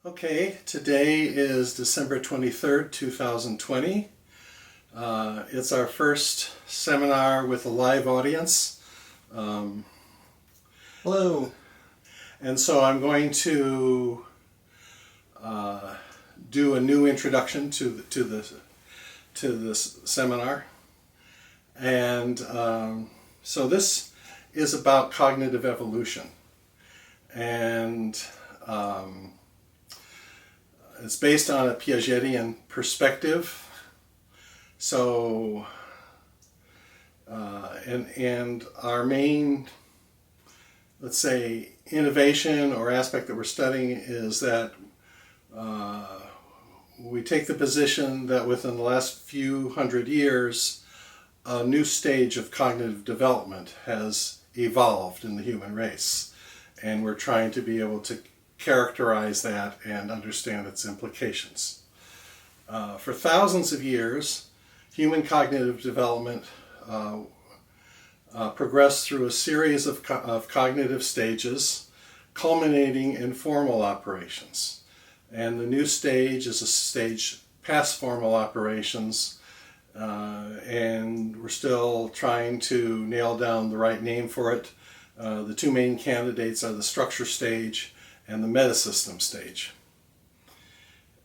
Okay, today is December 23rd, 2020. It's our first seminar with a live audience. Hello. And so I'm going to do a new introduction to this seminar. And so this is about cognitive evolution. And it's based on a Piagetian perspective. So, and our main, let's say, innovation or aspect that we're studying is that we take the position that within the last few hundred years, a new stage of cognitive development has evolved in the human race. And we're trying to be able to characterize that and understand its implications. For thousands of years, human cognitive development progressed through a series of cognitive stages, culminating in formal operations. And the new stage is a stage past formal operations, and we're still trying to nail down the right name for it. The two main candidates are the structure stage and the metasystem stage.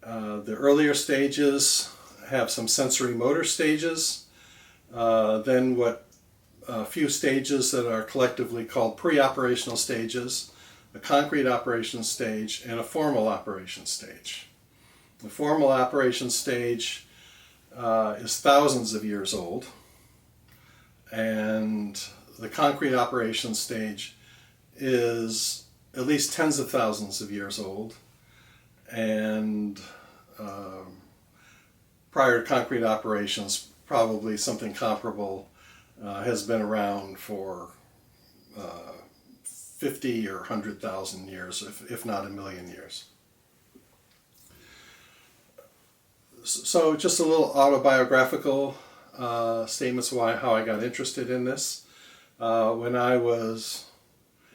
The earlier stages have some sensory motor stages, then a few stages that are collectively called pre-operational stages, a concrete operation stage, and a formal operation stage. The formal operation stage is thousands of years old, and the concrete operation stage is at least tens of thousands of years old, and prior to concrete operations, probably something comparable has been around for 50 or 100,000 years, if not a million years. So just a little autobiographical statements how I got interested in this. When I was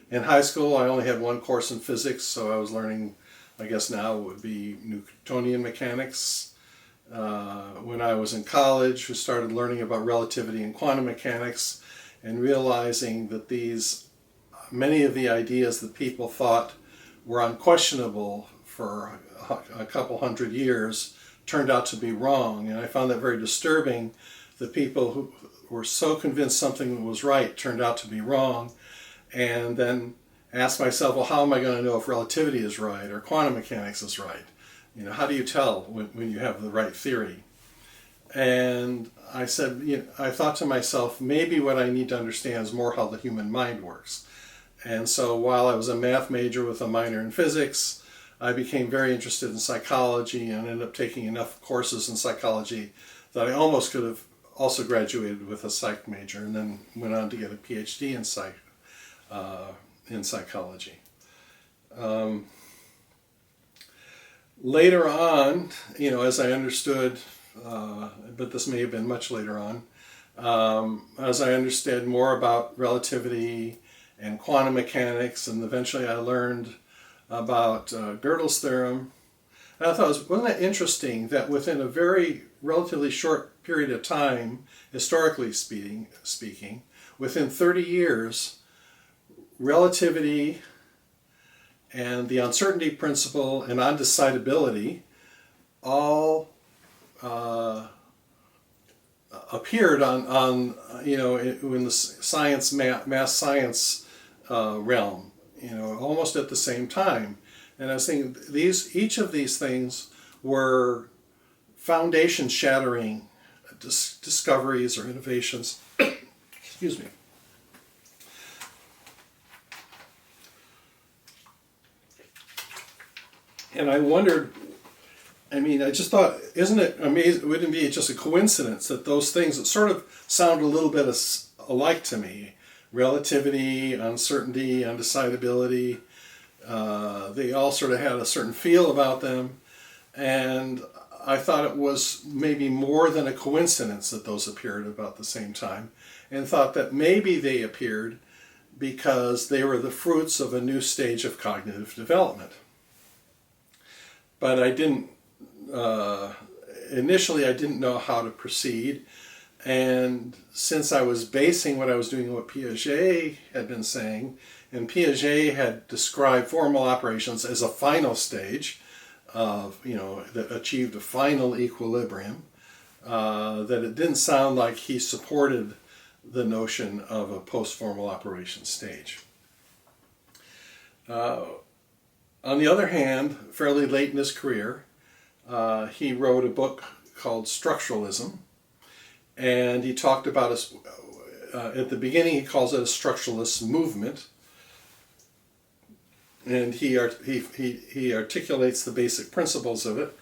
in high school, I only had one course in physics, so I was learning, I guess now it would be Newtonian mechanics. When I was in college, we started learning about relativity and quantum mechanics and realizing that many of the ideas that people thought were unquestionable for a couple hundred years turned out to be wrong. And I found that very disturbing, that people who were so convinced something was right turned out to be wrong. And then ask myself, well, how am I going to know if relativity is right or quantum mechanics is right? How do you tell when you have the right theory? And I said, I thought to myself, maybe what I need to understand is more how the human mind works. And so while I was a math major with a minor in physics, I became very interested in psychology and ended up taking enough courses in psychology that I almost could have also graduated with a psych major, and then went on to get a PhD in psychology. Later on, as I understood, but this may have been much later on, as I understood more about relativity and quantum mechanics, and eventually I learned about Gödel's theorem, and I thought, wasn't that interesting that within a very relatively short period of time, historically speaking, within 30 years, relativity and the uncertainty principle and undecidability all appeared in the science, math science realm, almost at the same time. And I was thinking, each of these things were foundation-shattering discoveries or innovations. Excuse me. And I wondered, I just thought, isn't it amazing, wouldn't it be just a coincidence that those things that sort of sound a little bit alike to me, relativity, uncertainty, undecidability, they all sort of had a certain feel about them, and I thought it was maybe more than a coincidence that those appeared about the same time, and thought that maybe they appeared because they were the fruits of a new stage of cognitive development. but I didn't, initially I didn't know how to proceed. And since I was basing what I was doing on what Piaget had been saying, and Piaget had described formal operations as a final stage of, that achieved a final equilibrium, that it didn't sound like he supported the notion of a post-formal operation stage. On the other hand, fairly late in his career, he wrote a book called Structuralism, and he talked about at the beginning he calls it a structuralist movement, and he articulates the basic principles of it,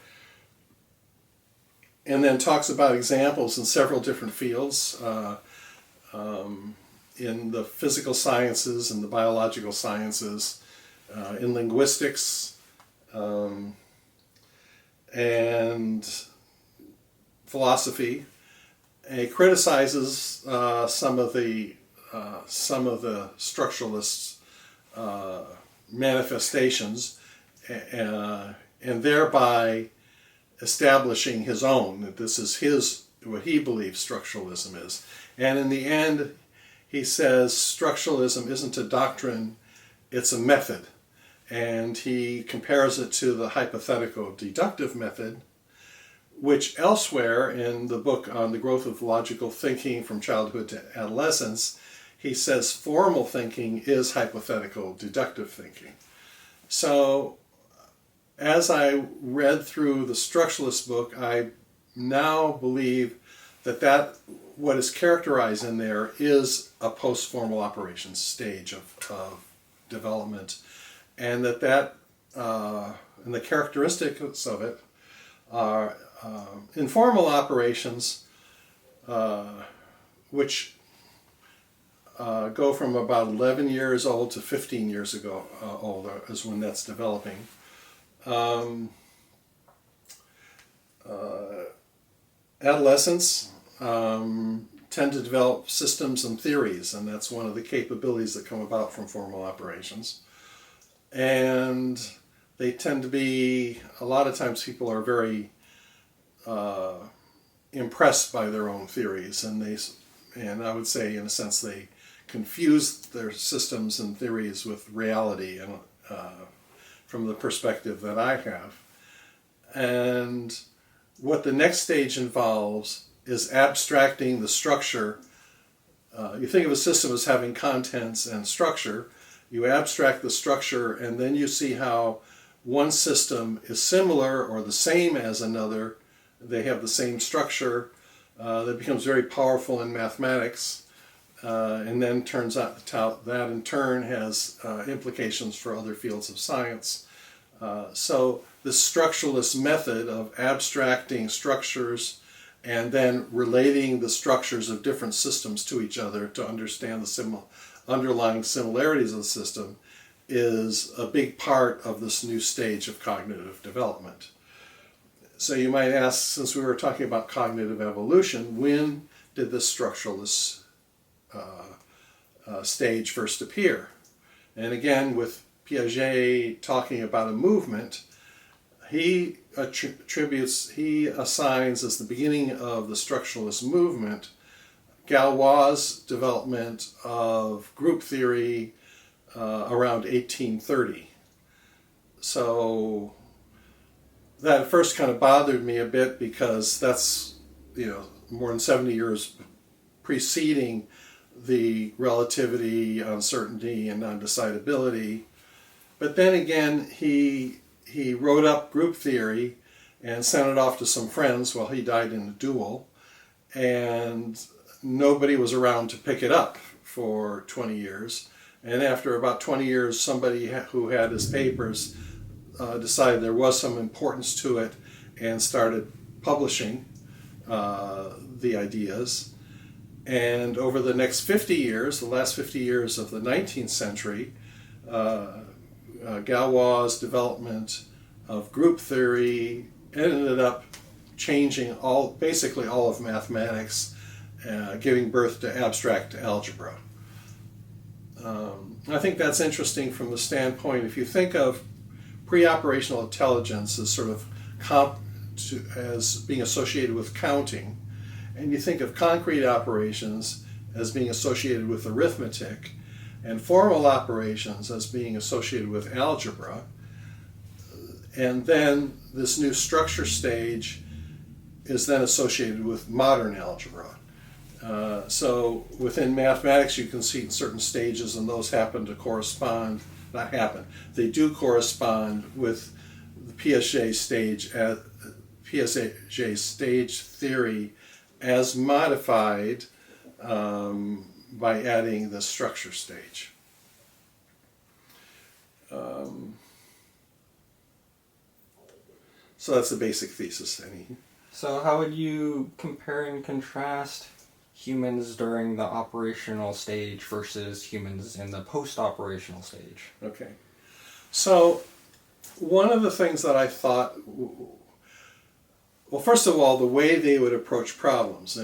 and then talks about examples in several different fields, in the physical sciences and the biological sciences, in linguistics, and philosophy. And he criticizes some of the structuralists' manifestations, and thereby establishing his own. That this is what he believes structuralism is. And in the end, he says structuralism isn't a doctrine, it's a method. And he compares it to the hypothetical deductive method, which elsewhere in the book on the growth of logical thinking from childhood to adolescence, he says formal thinking is hypothetical deductive thinking. So as I read through the structuralist book, I now believe that what is characterized in there is a post-formal operations stage of development, and that and the characteristics of it are informal operations, which go from about 11 years old to 15 years old is when that's developing. Adolescents tend to develop systems and theories, and that's one of the capabilities that come about from formal operations. And they tend to be, a lot of times people are very impressed by their own theories, and I would say in a sense they confuse their systems and theories with reality, and from the perspective that I have. And what the next stage involves is abstracting the structure. You think of a system as having contents and structure. You abstract the structure, and then you see how one system is similar or the same as another. They have the same structure. That becomes very powerful in mathematics, and then turns out that in turn has implications for other fields of science. So the structuralist method of abstracting structures and then relating the structures of different systems to each other to understand the underlying similarities of the system is a big part of this new stage of cognitive development. So you might ask, since we were talking about cognitive evolution, when did this structuralist stage first appear? And again, with Piaget talking about a movement, he assigns as the beginning of the structuralist movement Galois' development of group theory around 1830. So that at first kind of bothered me a bit, because that's more than 70 years preceding the relativity, uncertainty, and non-decidability. But then again, he wrote up group theory and sent it off to some friends while he died in a duel, and nobody was around to pick it up for 20 years. And after about 20 years, somebody who had his papers decided there was some importance to it and started publishing the ideas. And over the next 50 years, the last 50 years of the 19th century, Galois' development of group theory ended up changing basically all of mathematics, giving birth to abstract algebra. I think that's interesting from the standpoint, if you think of pre-operational intelligence is sort of as being associated with counting, and you think of concrete operations as being associated with arithmetic, and formal operations as being associated with algebra, and then this new structure stage is then associated with modern algebra. So within mathematics you can see certain stages, and those happen to correspond, not happen, they do correspond with the Piaget stage theory as modified by adding the structure stage. So that's the basic thesis. So how would you compare and contrast humans during the operational stage versus humans in the post-operational stage? Okay. So one of the things that I thought, well, first of all, the way they would approach problems.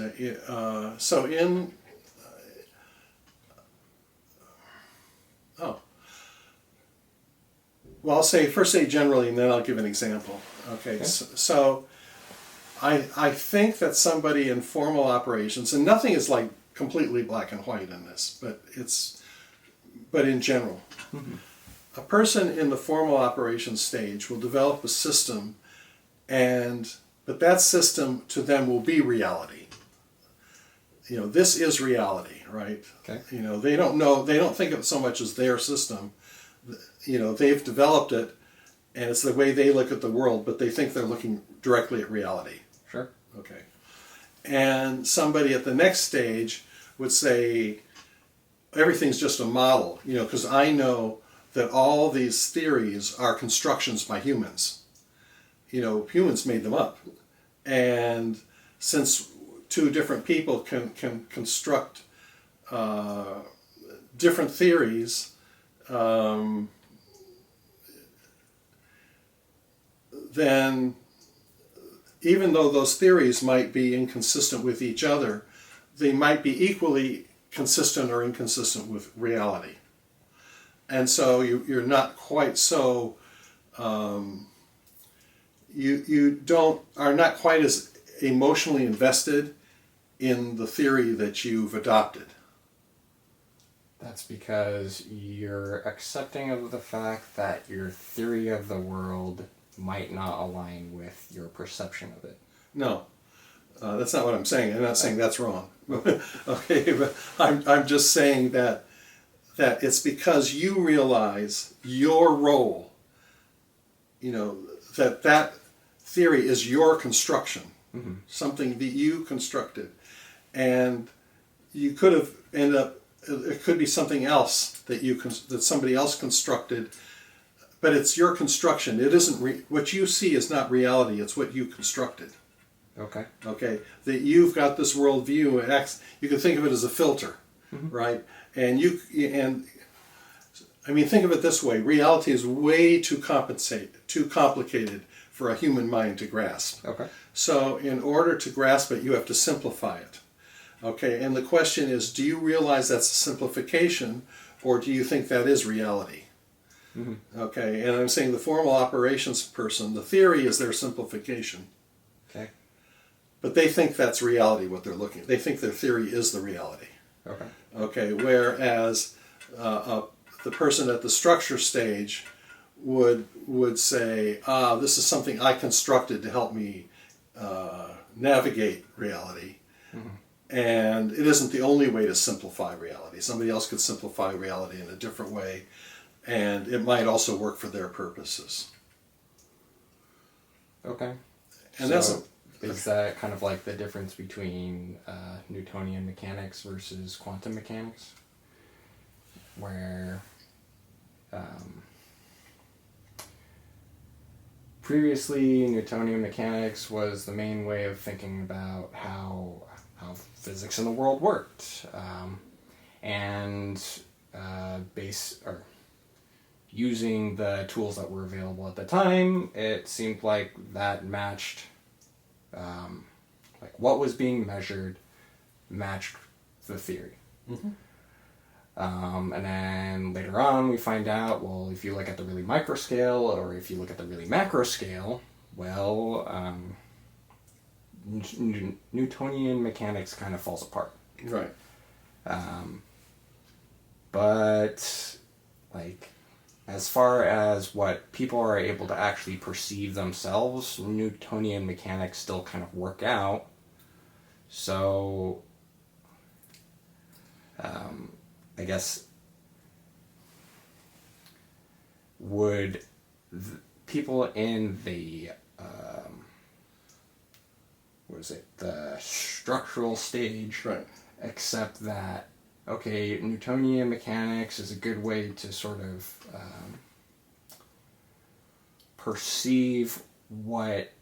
Well, I'll first say generally, and then I'll give an example. Okay. So I think that somebody in formal operations, and nothing is like completely black and white in this, but in general, a person in the formal operations stage will develop a system, but that system to them will be reality. This is reality, right? Okay. They don't think of it so much as their system. They've developed it, and it's the way they look at the world, but they think they're looking directly at reality. Sure. Okay. And somebody at the next stage would say, everything's just a model, because I know that all these theories are constructions by humans. Humans made them up. And since two different people can construct different theories, then even though those theories might be inconsistent with each other, they might be equally consistent or inconsistent with reality. And so you're not quite so, you are not quite as emotionally invested in the theory that you've adopted. That's because you're accepting of the fact that your theory of the world might not align with your perception of it. No, that's not what I'm saying. I'm not saying that's wrong. Okay, but I'm just saying that it's because you realize your role, that theory is your construction, something that you constructed, and you could have ended up, it could be something else that somebody else constructed, but it's your construction. It isn't what you see is not reality. It's what you constructed. Okay. Okay. That you've got this worldview, and you can think of it as a filter, right? And think of it this way: reality is way too complicated for a human mind to grasp. Okay. So, in order to grasp it, you have to simplify it. Okay. And the question is, do you realize that's a simplification, or do you think that is reality? Okay, and I'm saying the formal operations person, the theory is their simplification. Okay. But they think that's reality, what they're looking at. They think their theory is the reality. Okay. Okay, whereas the person at the structure stage would say, this is something I constructed to help me navigate reality. And it isn't the only way to simplify reality. Somebody else could simplify reality in a different way, and it might also work for their purposes. Okay. And is that kind of like the difference between Newtonian mechanics versus quantum mechanics? Where previously Newtonian mechanics was the main way of thinking about how physics in the world worked, using the tools that were available at the time, it seemed like that matched, what was being measured matched the theory. And then later on, we find out, well, if you look at the really micro scale or if you look at the really macro scale, well, Newtonian mechanics kind of falls apart. Right. But, like, as far as what people are able to actually perceive themselves, Newtonian mechanics still kind of work out. So, I guess, would people in the, the structural stage Right. accept that, okay, Newtonian mechanics is a good way to sort of perceive what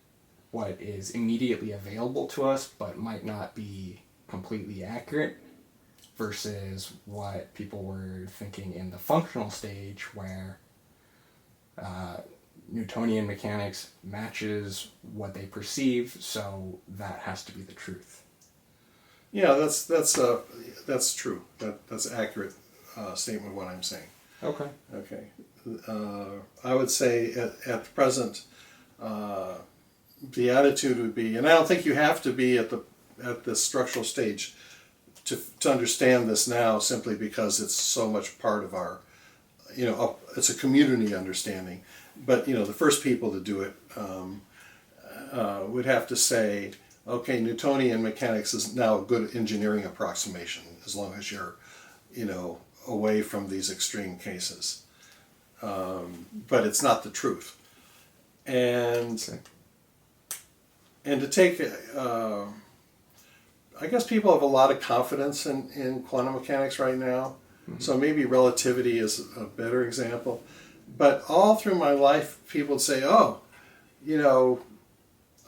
is immediately available to us but might not be completely accurate, versus what people were thinking in the functional stage where Newtonian mechanics matches what they perceive, so that has to be the truth. Yeah, that's true. That's accurate statement of what I'm saying. Okay. Okay. I would say at present, the attitude would be, and I don't think you have to be at the structural stage to understand this now, simply because it's so much part of our, it's a community understanding. But the first people to do it would have to say, okay, Newtonian mechanics is now a good engineering approximation as long as you're, away from these extreme cases. But it's not the truth. And to take, I guess people have a lot of confidence in quantum mechanics right now. Mm-hmm. So maybe relativity is a better example. But all through my life, people would say,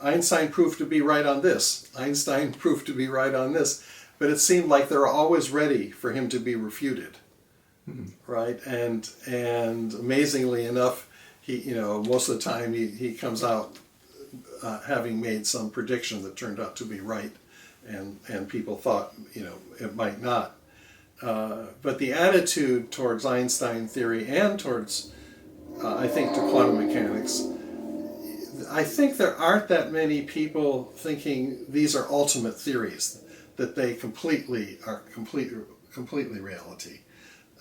Einstein proved to be right on this. Einstein proved to be right on this. But it seemed like they were always ready for him to be refuted. Mm-hmm. Right? And amazingly enough, he, most of the time he comes out having made some prediction that turned out to be right. And people thought, it might not. But the attitude towards Einstein theory and towards, I think, to quantum mechanics, I think there aren't that many people thinking these are ultimate theories, that they completely reality.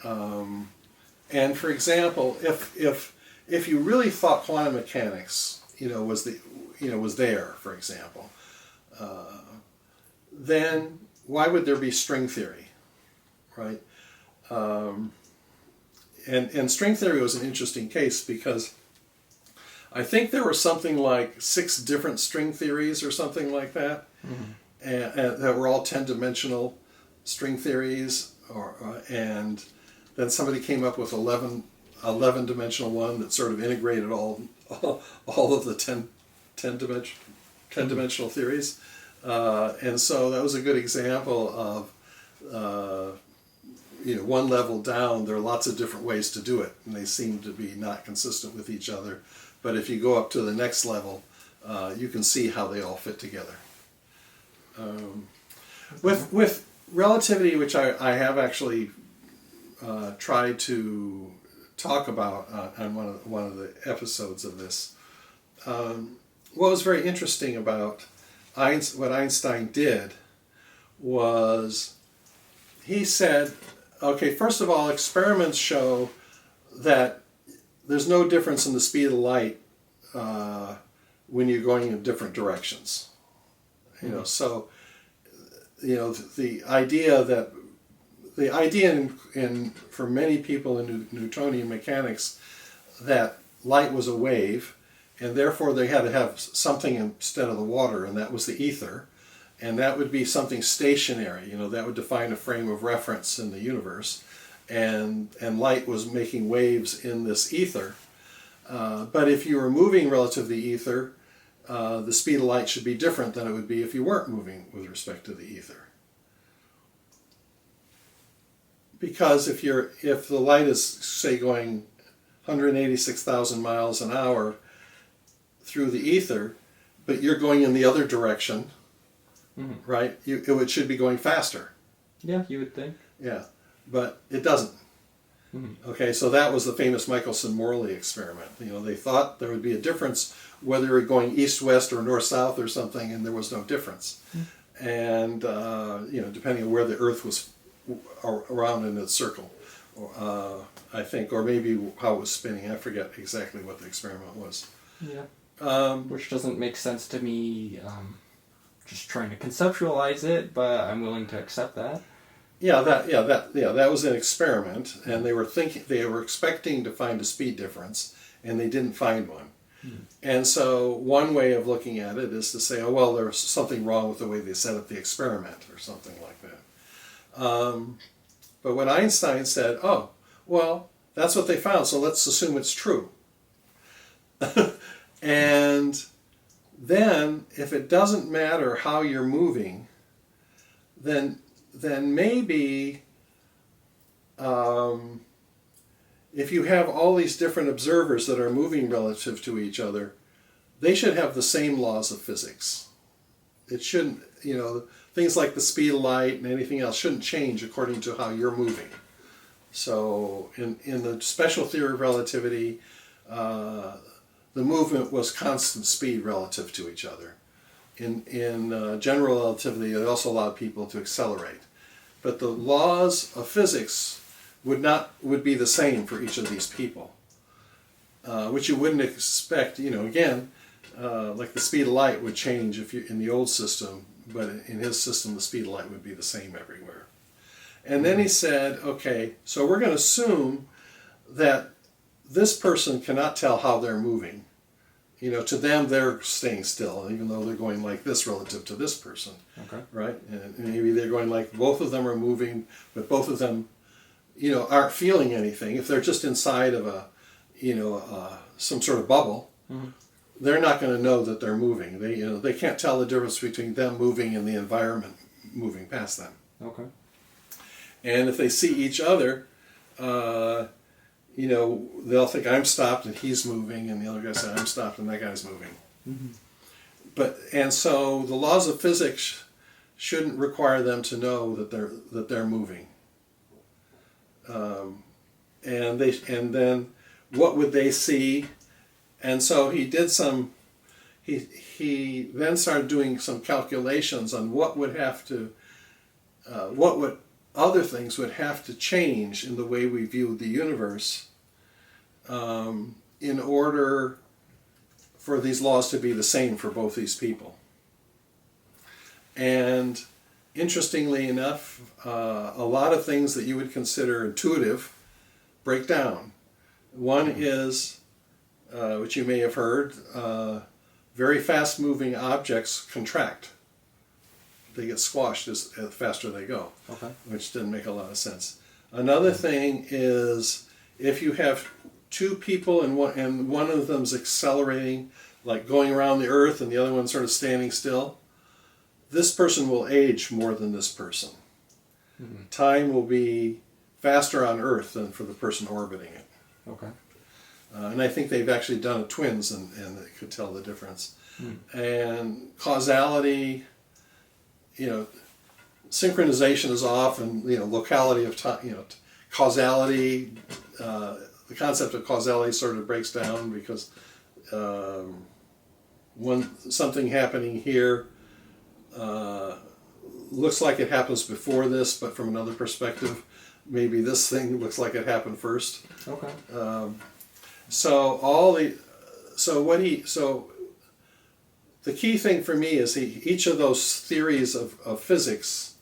And for example, if you really thought quantum mechanics, was there, for example, then why would there be string theory, right? And string theory was an interesting case because I think there were something like 6 different string theories or something like that, mm-hmm. and that were all 10-dimensional string theories, and then somebody came up with 11-dimensional one that sort of integrated all of the 10-dimensional theories. And so that was a good example of, one level down, there are lots of different ways to do it, and they seem to be not consistent with each other. But if you go up to the next level, you can see how they all fit together. With relativity, which I have actually tried to talk about on one of the episodes of this, what was very interesting about what Einstein did was he said, okay, first of all, experiments show that there's no difference in the speed of light when you're going in different directions. Mm-hmm. So, the idea for many people in Newtonian mechanics that light was a wave, and therefore they had to have something instead of the water, and that was the ether, and that would be something stationary. That would define a frame of reference in the universe, and light was making waves in this ether. But if you were moving relative to the ether, the speed of light should be different than it would be if you weren't moving with respect to the ether. Because if the light is, say, going 186,000 miles an hour through the ether, but you're going in the other direction, mm-hmm. right? It should be going faster. Yeah, you would think. Yeah. but it doesn't. Okay, so that was the famous Michelson-Morley experiment. They thought there would be a difference whether you were going east-west or north-south or something, and there was no difference. And, depending on where the Earth was around in its circle, I think, or maybe how it was spinning. I forget exactly what the experiment was. Yeah. Which doesn't make sense to me, just trying to conceptualize it, but I'm willing to accept that. That was an experiment, and they were expecting to find a speed difference, and they didn't find one. And so one way of looking at it is to say, oh well, there's something wrong with the way they set up the experiment, or something like that. But when Einstein said, oh well, that's what they found, so let's assume it's true. And then, if it doesn't matter how you're moving, then maybe if you have all these different observers that are moving relative to each other, they should have the same laws of physics. It shouldn't, things like the speed of light and anything else shouldn't change according to how you're moving. So in the special theory of relativity, the movement was constant speed relative to each other. In general relativity, it also allowed people to accelerate. But the laws of physics would be the same for each of these people, which you wouldn't expect. Again, like the speed of light would change if you in the old system, but in his system, the speed of light would be the same everywhere. And then he said, okay, so we're going to assume that this person cannot tell how they're moving. To them, they're staying still, even though they're going like this relative to this person. Okay. Right? And maybe they're going like both of them are moving, but both of them, aren't feeling anything. If they're just inside of some sort of bubble, they're not going to know that they're moving. They can't tell the difference between them moving and the environment moving past them. Okay. And if they see each other, they'll think I'm stopped and he's moving, and the other guy said I'm stopped and that guy's moving. And so the laws of physics shouldn't require them to know that they're moving. And then what would they see? And so he did he then started doing some calculations on what would other things would have to change in the way we view the universe in order for these laws to be the same for both these people. And interestingly enough, a lot of things that you would consider intuitive break down. One is, which you may have heard, very fast-moving objects contract. They get squashed as faster they go, which didn't make a lot of sense. Another thing is if you have two people and one of them's accelerating, like going around the Earth, and the other one's sort of standing still, this person will age more than this person. Time will be faster on Earth than for the person orbiting it. Okay. And I think they've actually done twins, and they could tell the difference. And causality, synchronization is off, and locality of time, causality, the concept of causality sort of breaks down because when something happening here looks like it happens before this, but from another perspective, maybe this thing looks like it happened first. Okay. The key thing for me is each of those theories of physics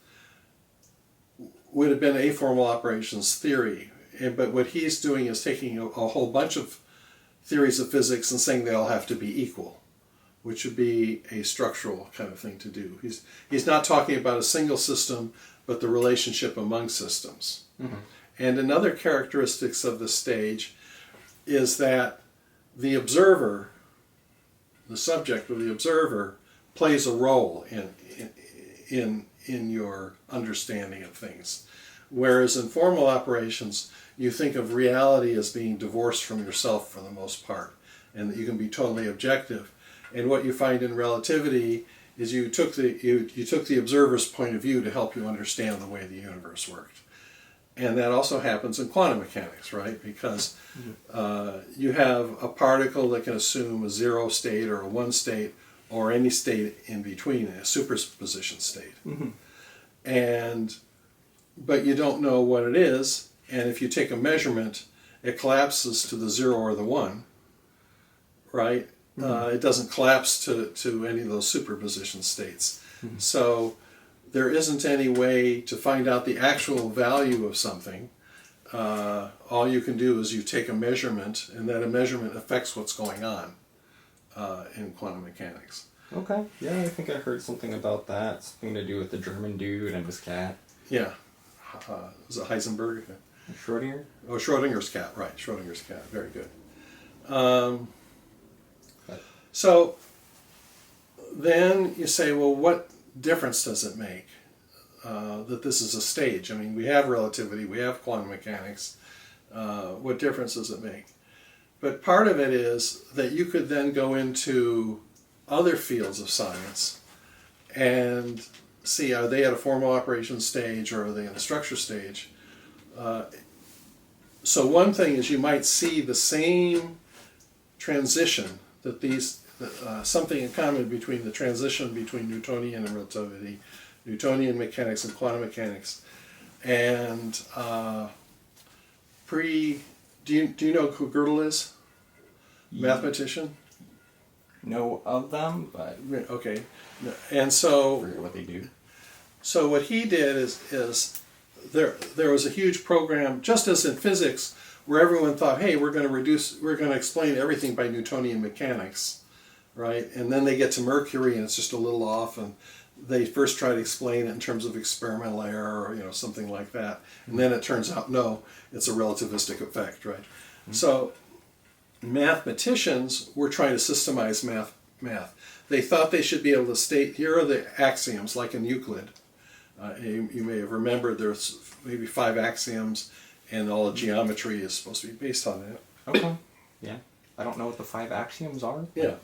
would have been a formal operations theory, but what he's doing is taking a whole bunch of theories of physics and saying they all have to be equal, which would be a structural kind of thing to do. He's not talking about a single system, but the relationship among systems. And another characteristics of the stage is that the observer, the subject or the observer, plays a role in your understanding of things. Whereas in formal operations, you think of reality as being divorced from yourself for the most part, and that you can be totally objective. And what you find in relativity is you took the observer's point of view to help you understand the way the universe worked. And that also happens in quantum mechanics, right? Because you have a particle that can assume a 0 state or a 1 state or any state in between, a superposition state. But you don't know what it is, and if you take a measurement, it collapses to the 0 or the 1, right? It doesn't collapse to any of those superposition states. So there isn't any way to find out the actual value of something. All you can do is you take a measurement, and that a measurement affects what's going on in quantum mechanics. Okay. Yeah, I think I heard something about that. Something to do with the German dude and his cat. Yeah. Was it Heisenberg? Schrodinger? Oh, Schrodinger's cat, right. Schrodinger's cat. Very good. So then you say, well, what difference does it make that this is a stage? I mean, we have relativity, we have quantum mechanics. What difference does it make? But part of it is that you could then go into other fields of science and see, are they at a formal operation stage or are they in a structure stage? So one thing is you might see the same transition, that these something in common between the transition between Newtonian and relativity, Newtonian mechanics and quantum mechanics, and do you know who Gödel is? Mathematician? Know of them, but Okay, and so forget what they do. So what he did is there was a huge program, just as in physics, where everyone thought, hey, we're going to explain everything by Newtonian mechanics, right? And then they get to Mercury and it's just a little off, and they first try to explain it in terms of experimental error or something like that, and then it turns out no, it's a relativistic effect, right? So mathematicians were trying to systemize math. They thought they should be able to state, here are the axioms, like in Euclid. You may have remembered there's maybe 5 axioms, and all the geometry is supposed to be based on it. Okay. Yeah. I don't know what the 5 axioms are. Yeah,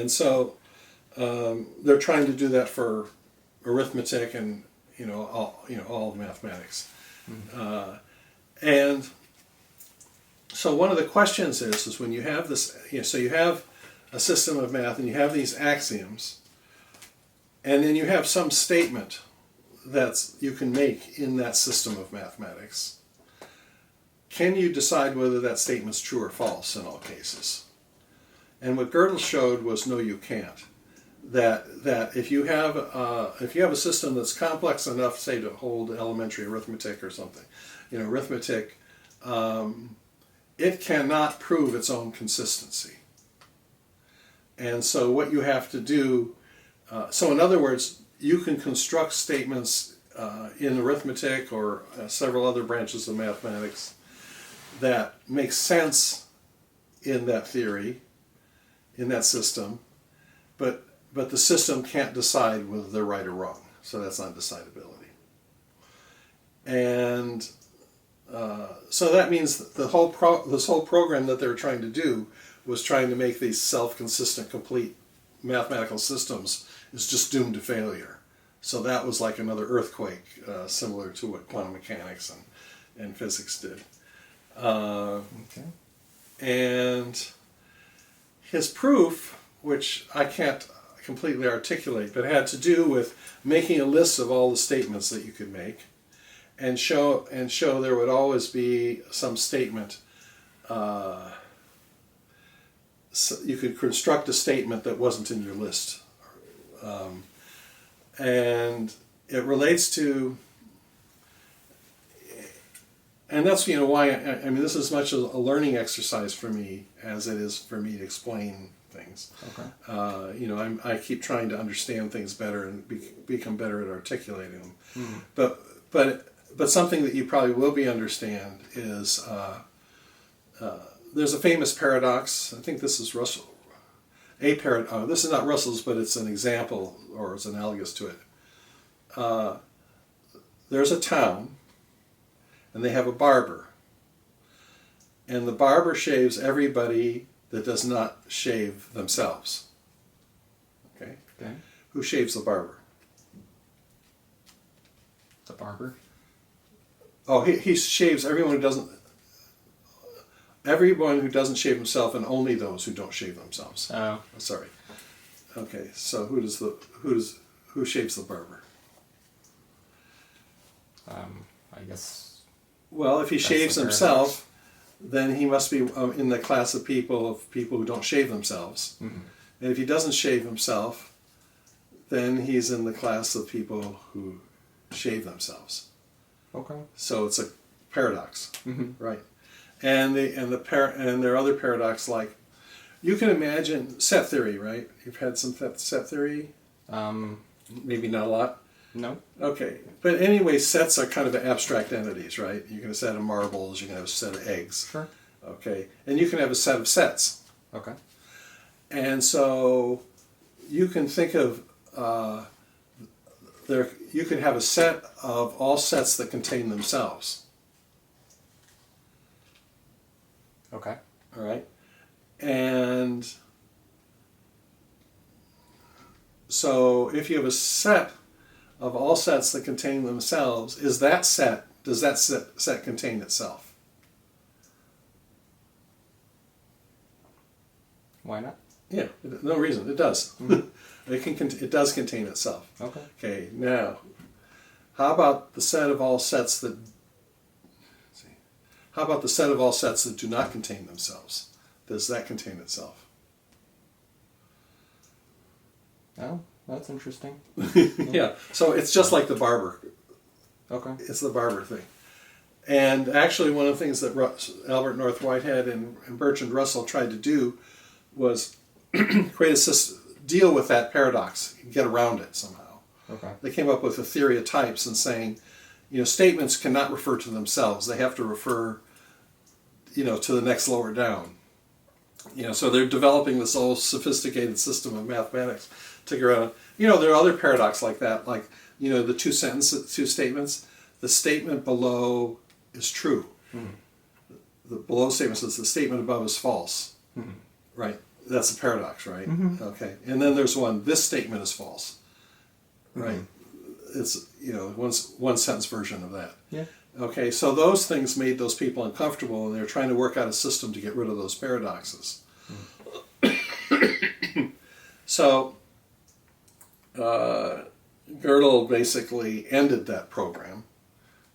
so they're trying to do that for arithmetic and all mathematics. And so one of the questions is when you have this, so you have a system of math and you have these axioms, and then you have some statement that you can make in that system of mathematics. Can you decide whether that statement's true or false in all cases? And what Gödel showed was no, you can't. That if you have a system that's complex enough, say, to hold elementary arithmetic or something, arithmetic, it cannot prove its own consistency. And so what you have to do, so in other words, you can construct statements in arithmetic or several other branches of mathematics that make sense in that theory, in that system, but the system can't decide whether they're right or wrong. So that's undecidability. And so that means that this whole program that they were trying to do was trying to make these self-consistent, complete mathematical systems is just doomed to failure. So that was like another earthquake, similar to what quantum mechanics and physics did. Okay. And his proof, which I can't completely articulate, but had to do with making a list of all the statements that you could make, and show there would always be some statement. So you could construct a statement that wasn't in your list, and it relates to. And that's why I mean this is as much a learning exercise for me as it is for me to explain things. Okay. I keep trying to understand things better and become better at articulating them. Mm-hmm. But something that you probably will understand is there's a famous paradox. I think this is Russell. This is not Russell's, but it's an example or it's analogous to it. There's a town. And they have a barber. And the barber shaves everybody that does not shave themselves. Okay? Okay. Who shaves the barber? The barber. Oh, he shaves everyone who doesn't shave himself, and only those who don't shave themselves. Oh. Sorry. Okay, so who shaves the barber? I guess. Well, if he That's shaves the himself, then he must be in the class of people who don't shave themselves. Mm-hmm. And if he doesn't shave himself, then he's in the class of people who shave themselves. Okay. So it's a paradox, Mm-hmm. right? And there are other paradoxes, like you can imagine set theory, right? You've had some set theory. Maybe not a lot. No. Okay, but anyway, sets are kind of abstract entities, right? You can have a set of marbles, you can have a set of eggs. Sure. Okay, and you can have a set of sets. Okay. And so you can think of you can have a set of all sets that contain themselves. Okay. All right, and so if you have a set of all sets that contain themselves, does that set contain itself? Why not? Yeah, no reason. It does. It does contain itself. Okay. Okay, now, how about the set of all sets that? How about the set of all sets that do not contain themselves? Does that contain itself? Oh, that's interesting. Yeah. So it's just like the barber. Okay. It's the barber thing. And actually, one of the things that Albert North Whitehead and Bertrand Russell tried to do was create a system, deal with that paradox, get around it somehow. Okay. They came up with a theory of types and saying, statements cannot refer to themselves. They have to refer, to the next lower down. So they're developing this whole sophisticated system of mathematics to get around. There are other paradoxes like that, like, the two statements. The statement below is true. Mm-hmm. The below statement says the statement above is false. Mm-hmm. Right? That's a paradox, right? Mm-hmm. Okay. And then there's this statement is false. Right? Mm-hmm. It's, one sentence version of that. Yeah. Okay, so those things made those people uncomfortable, and they're trying to work out a system to get rid of those paradoxes. Mm. So, Gödel basically ended that program,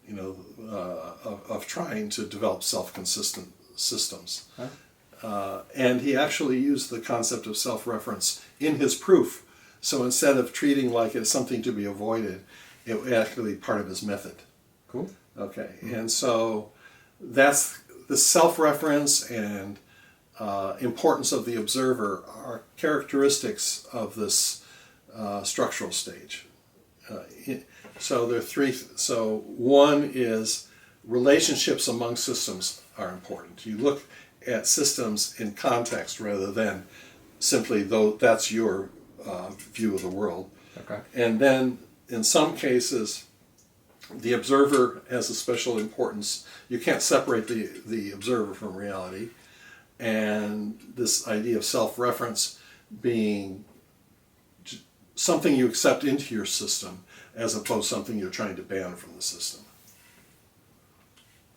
of trying to develop self-consistent systems. Huh? And he actually used the concept of self-reference in his proof. So instead of treating like it's something to be avoided, it was actually part of his method. Cool. Okay, and so that's the self-reference and importance of the observer are characteristics of this structural stage. So there are three. So one is relationships among systems are important. You look at systems in context rather than simply though that's your view of the world. Okay. And then in some cases, the observer has a special importance. You can't separate the observer from reality. And this idea of self-reference being something you accept into your system as opposed to something you're trying to ban from the system.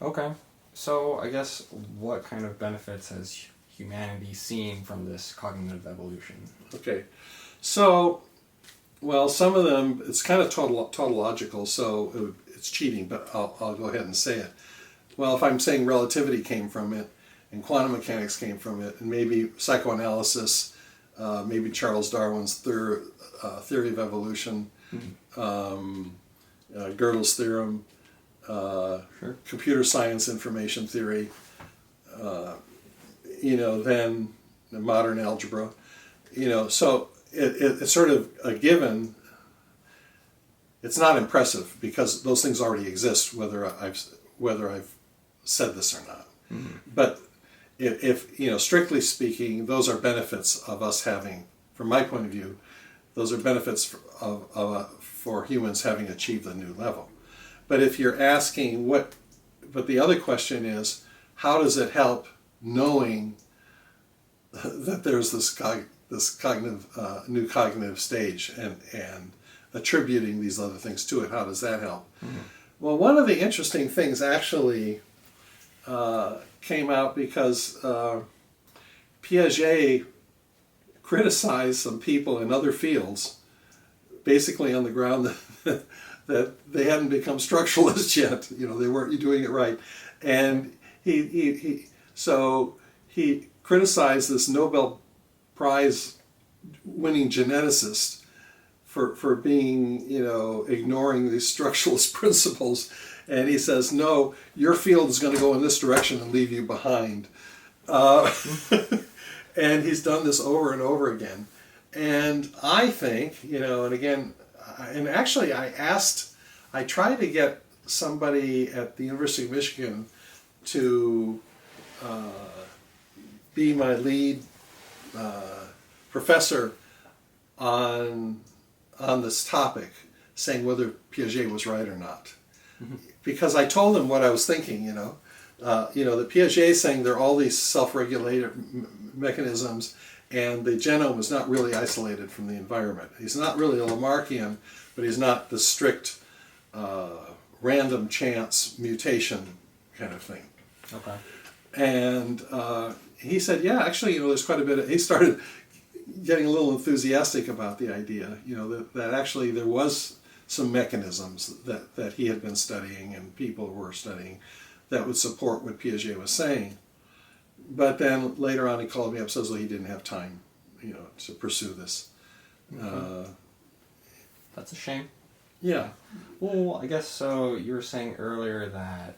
Okay. So I guess what kind of benefits has humanity seen from this cognitive evolution? Okay. So, well, some of them, it's kind of tautological, so it's cheating, but I'll go ahead and say it. Well, if I'm saying relativity came from it, and quantum mechanics came from it, and maybe psychoanalysis, maybe Charles Darwin's theory of evolution, Gödel's theorem, Sure. computer science information theory, then modern algebra, so it's sort of a given. It's not impressive because those things already exist, whether I've said this or not. Mm-hmm. But if strictly speaking, those are benefits of us having, from my point of view, those are benefits for humans having achieved a new level. But if you're asking but the other question is, how does it help knowing that there's this cognitive new cognitive stage and attributing these other things to it? How does that help? Mm-hmm. Well, one of the interesting things actually came out because Piaget criticized some people in other fields, basically on the ground that they hadn't become structuralists yet. They weren't doing it right, and so he criticized this Nobel Prize winning geneticist for being, ignoring these structuralist principles. And he says, no, your field is going to go in this direction and leave you behind. And he's done this over and over again. And I think, and again, and actually I tried to get somebody at the University of Michigan to be my lead professor on this topic, saying whether Piaget was right or not. Mm-hmm. Because I told him what I was thinking, the Piaget is saying there are all these self-regulated mechanisms, and the genome is not really isolated from the environment. He's not really a Lamarckian, but he's not the strict random chance mutation kind of thing. Okay. And he said, yeah, actually, there's quite a bit he started getting a little enthusiastic about the idea, that actually there was some mechanisms that he had been studying and people were studying that would support what Piaget was saying. But then later on he called me up and says, well, he didn't have time, to pursue this. Mm-hmm. That's a shame. Yeah. Well, I guess so. You were saying earlier that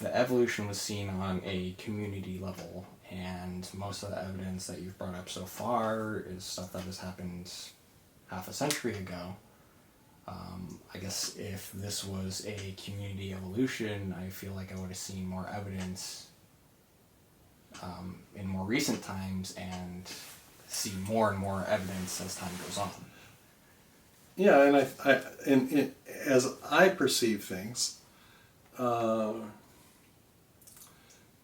the evolution was seen on a community level, and most of the evidence that you've brought up so far is stuff that has happened half a century ago. I guess if this was a community evolution, I feel like I would have seen more evidence in more recent times and see more and more evidence as time goes on. Yeah, and as I perceive things,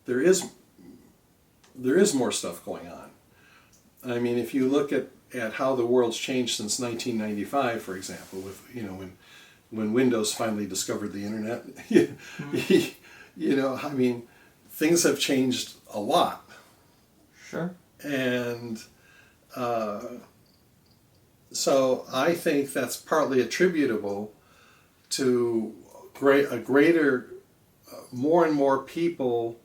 there is more stuff going on. I mean, if you look at how the world's changed since 1995, for example, with when Windows finally discovered the internet, I mean, things have changed a lot. Sure. And so I think that's partly attributable to more and more people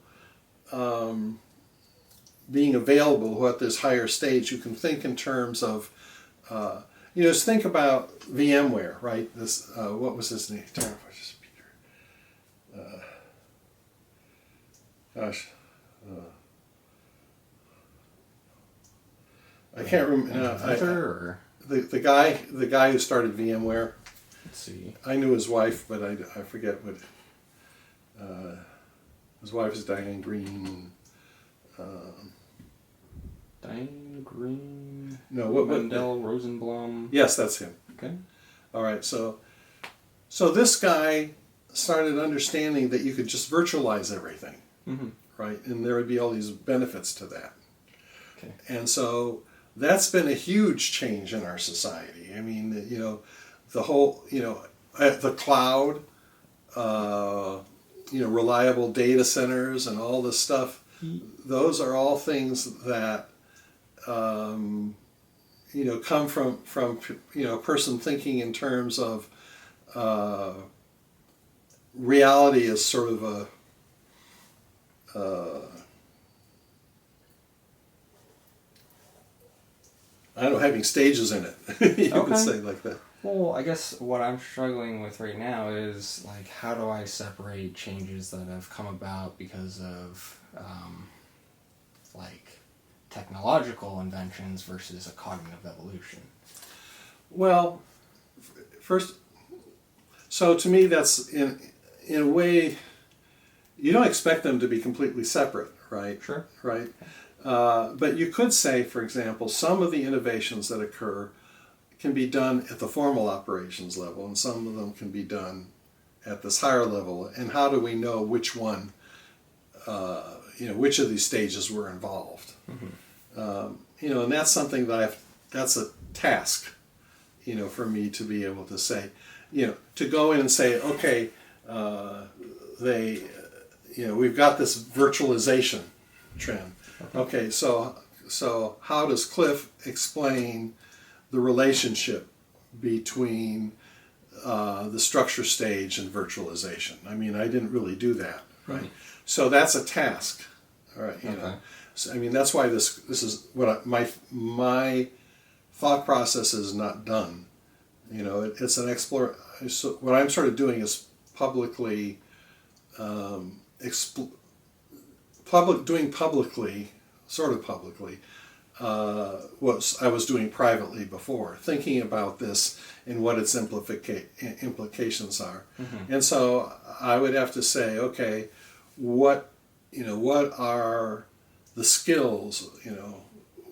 being available who at this higher stage. You can think in terms of, just think about VMware, right? This, what was his name? I can't remember. The guy who started VMware. Let's see. I knew his wife, but I forget what. His wife is Diane Green. Diane Green. No, Wendell Rosenblum. Yes, that's him. Okay. All right. So this guy started understanding that you could just virtualize everything, mm-hmm. right? And there would be all these benefits to that. Okay. And so that's been a huge change in our society. I mean, the whole, the cloud, reliable data centers and all this stuff. Those are all things that, come from a person thinking in terms of reality as sort of a I don't know, having stages in it. You could say like that. Well, I guess what I'm struggling with right now is, like, how do I separate changes that have come about because of, technological inventions versus a cognitive evolution? Well, first, so to me that's, in a way, you don't expect them to be completely separate, right? Sure. Right? But you could say, for example, some of the innovations that occur can be done at the formal operations level, and some of them can be done at this higher level. And how do we know which one, which of these stages were involved? Mm-hmm. And that's something that that's a task, for me to be able to say, to go in and say, okay, they, we've got this virtualization trend. Okay, so how does Cliff explain the relationship between the structure stage and virtualization? I mean, I didn't really do that, right? Mm-hmm. So that's a task, all right? So, I mean, that's why this is what my thought process is not done. It's an explore. So what I'm sort of doing is publicly, doing publicly, sort of publicly, what I was doing privately before, thinking about this and what its implications are. Mm-hmm. And so I would have to say, okay, what are the skills,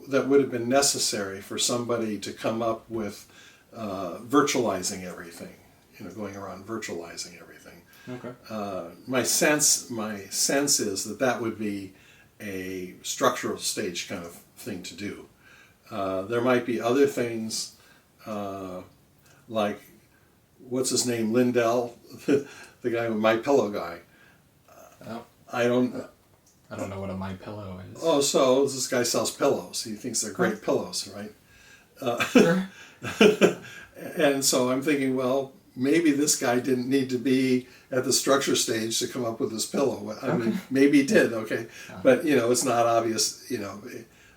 that would have been necessary for somebody to come up with virtualizing everything, going around virtualizing everything. Okay. My sense is that would be a structural stage kind of thing to do. There might be other things, like, what's his name, Lindell, the guy, My Pillow guy. I don't know what a My Pillow is. Oh, so this guy sells pillows. He thinks they're great pillows, right? Sure. And so I'm thinking, well, maybe this guy didn't need to be at the structure stage to come up with this pillow. I mean, maybe he did, okay. But, it's not obvious,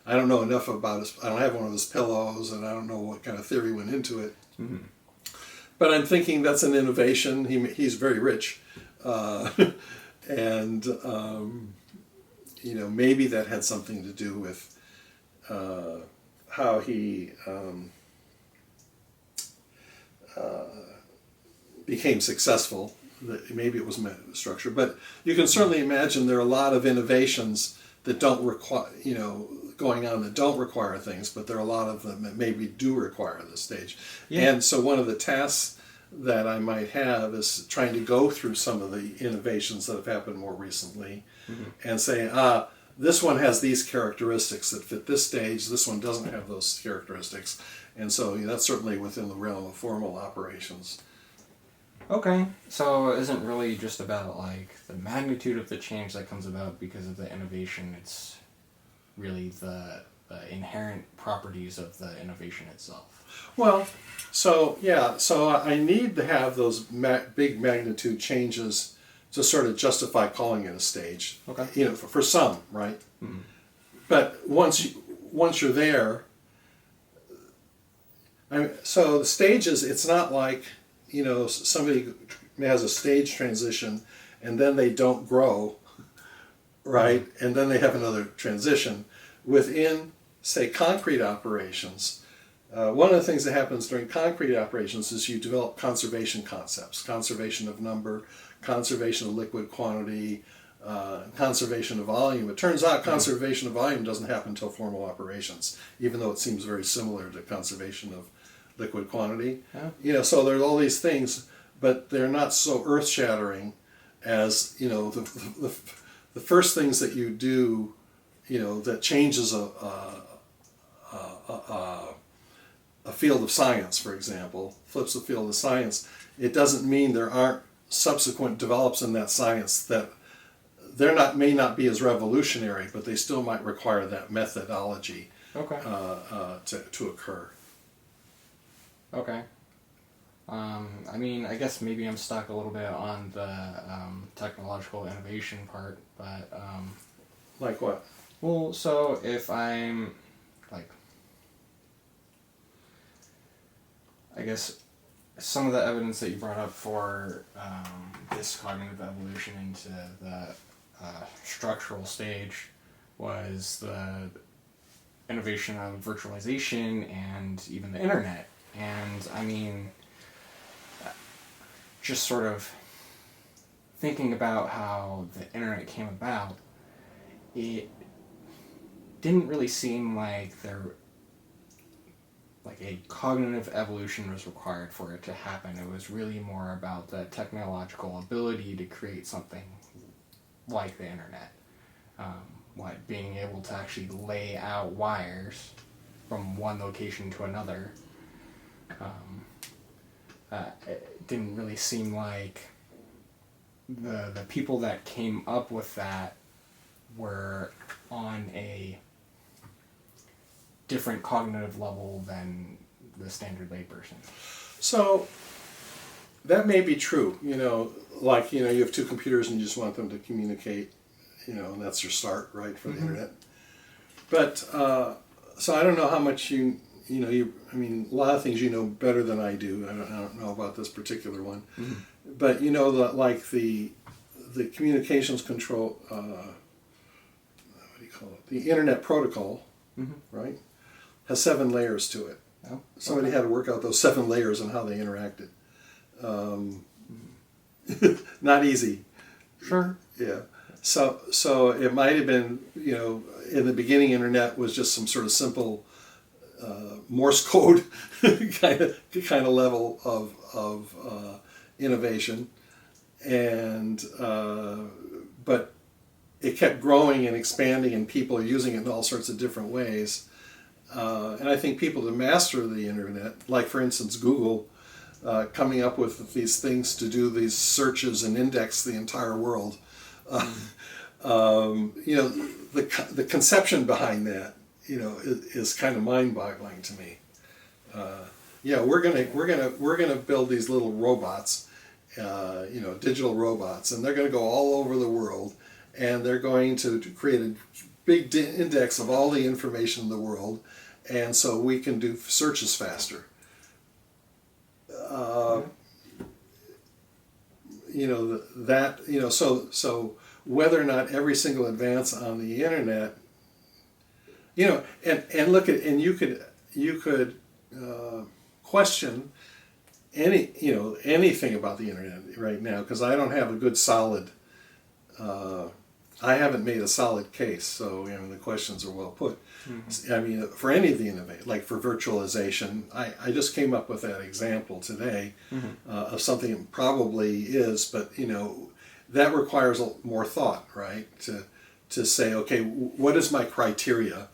I don't know enough about his, I don't have one of his pillows, and I don't know what kind of theory went into it. Mm-hmm. But I'm thinking that's an innovation. He's very rich. And, maybe that had something to do with how he became successful. Maybe it was structure, but you can certainly imagine there are a lot of innovations that don't require, going on that don't require things, but there are a lot of them that maybe do require this stage. Yeah. And so one of the tasks that I might have is trying to go through some of the innovations that have happened more recently, mm-hmm. and say, this one has these characteristics that fit this stage, this one doesn't have those characteristics. And so that's certainly within the realm of formal operations. Okay, so it isn't really just about like the magnitude of the change that comes about because of the innovation, it's really the inherent properties of the innovation itself. Well, so I need to have those big magnitude changes to sort of justify calling it a stage. Okay. For some, right? Mm-hmm. But once you're there, so the stages, it's not like, somebody has a stage transition and then they don't grow, right? And then they have another transition. Within, say, concrete operations, one of the things that happens during concrete operations is you develop conservation concepts, conservation of number, conservation of liquid quantity, conservation of volume. It turns out conservation of volume doesn't happen until formal operations, even though it seems very similar to conservation of liquid quantity. Yeah. So there's all these things, but they're not so earth-shattering as, the first things that you do, that changes a field of science, for example, flips the field of science. It doesn't mean there aren't subsequent develops in that science that may not be as revolutionary, but they still might require that methodology to occur. Okay. I guess maybe I'm stuck a little bit on the technological innovation part, but... like what? Well, so if I'm, I guess some of the evidence that you brought up for this cognitive evolution into the structural stage was the innovation of virtualization and even the internet. And just sort of thinking about how the internet came about, it didn't really seem like a cognitive evolution was required for it to happen. It was really more about the technological ability to create something like the internet. Being able to actually lay out wires from one location to another. It didn't really seem like the people that came up with that were on a different cognitive level than the standard layperson. So that may be true. Like you have two computers and you just want them to communicate. And that's your start, right, for the internet. But so I don't know how much a lot of things you know better than I do. I don't know about this particular one, but the communications control. What do you call it? The internet protocol, right, has 7 layers to it. Oh, Somebody had to work out those 7 layers and how they interacted. Not easy. Sure. Yeah. So it might have been, in the beginning, internet was just some sort of simple Morse code kind of level of innovation, and but it kept growing and expanding, and people are using it in all sorts of different ways. And I think people to master the internet, like for instance Google, coming up with these things to do these searches and index the entire world. The conception behind that, is kind of mind-boggling to me. We're gonna build these little robots, digital robots, and they're gonna go all over the world, and they're going to create a big index of all the information in the world, and so we can do searches faster. So whether or not every single advance on the internet, and look at, and you could question anything about the internet right now, because I don't have a good solid. I haven't made a solid case, so the questions are well put. For any of the innovate, like for virtualization, I just came up with that example today of something that probably is, but that requires more thought, right? To say, okay, what is my criteria?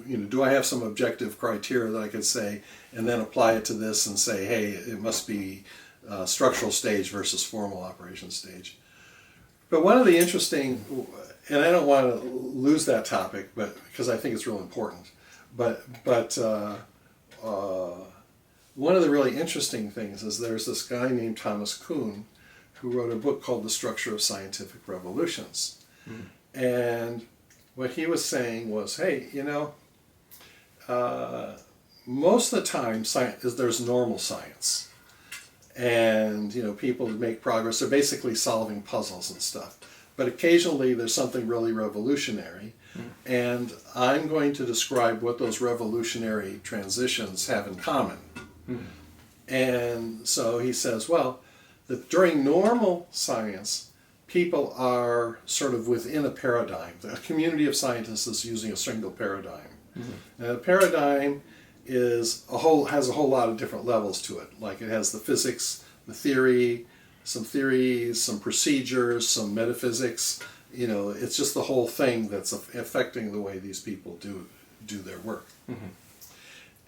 Do I have some objective criteria that I could say, and then apply it to this and say, hey, it must be structural stage versus formal operation stage. But one of the interesting, and I don't want to lose that topic, but because I think it's real important. But one of the really interesting things is there's this guy named Thomas Kuhn who wrote a book called The Structure of Scientific Revolutions. And what he was saying was, hey, most of the time there's normal science. And, people make progress. They're basically solving puzzles and stuff. But occasionally there's something really revolutionary. And I'm going to describe what those revolutionary transitions have in common. And so he says, well, that during normal science, people are sort of within a paradigm. A community of scientists is using a single paradigm. And a paradigm has a whole lot of different levels to it. Like it has the physics, the theory, some theories, some procedures, some metaphysics. It's just the whole thing that's affecting the way these people do their work.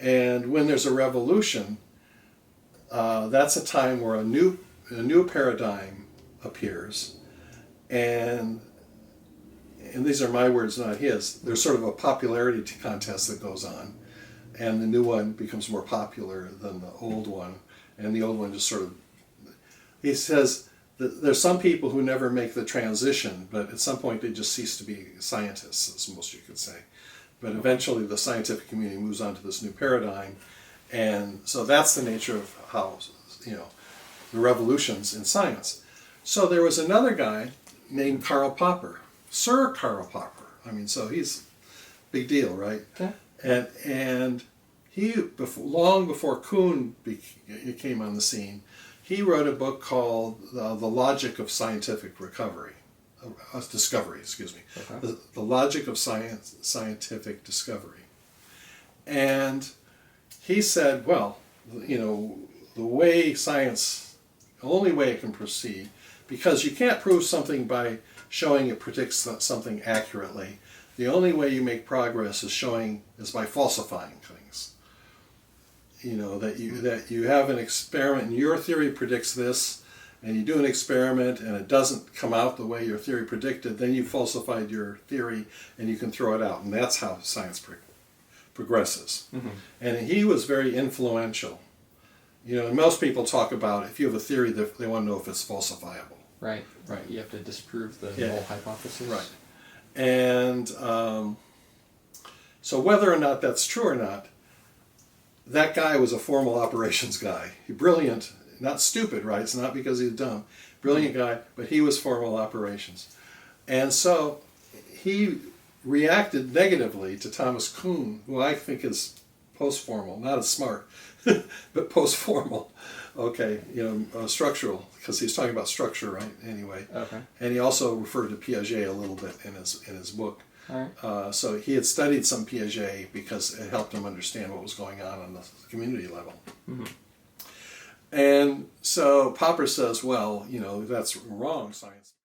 And when there's a revolution, that's a time where a new paradigm appears, and these are my words, not his. There's sort of a popularity contest that goes on, and the new one becomes more popular than the old one, and the old one just sort of. He says that there's some people who never make the transition, but at some point they just cease to be scientists, as most you could say. But eventually the scientific community moves on to this new paradigm, and so that's the nature of how the revolutions in science. So there was another guy named Karl Popper, Sir Karl Popper. So he's a big deal, right? Yeah. And he, long before Kuhn came on the scene, he wrote a book called The Logic of Scientific Discovery. Okay. The Logic of Scientific Discovery. And he said, well, the way science, the only way it can proceed, because you can't prove something by showing it predicts something accurately. The only way you make progress is by falsifying things. that you have an experiment and your theory predicts this, and you do an experiment and it doesn't come out the way your theory predicted, then you falsified your theory and you can throw it out, and that's how science progresses. Mm-hmm. And he was very influential. And most people talk about if you have a theory, they want to know if it's falsifiable. Right. You have to disprove the null hypothesis. Right. And so whether or not that's true or not, that guy was a formal operations guy. Brilliant, not stupid, right? It's not because he's dumb. Brilliant guy, but he was formal operations. And so he reacted negatively to Thomas Kuhn, who I think is post-formal, not as smart, but post-formal. Okay, structural, because he's talking about structure, right? Anyway. Okay. And he also referred to Piaget a little bit in his book. All right. So he had studied some Piaget because it helped him understand what was going on the community level. Mm-hmm. And so Popper says, well, that's wrong science.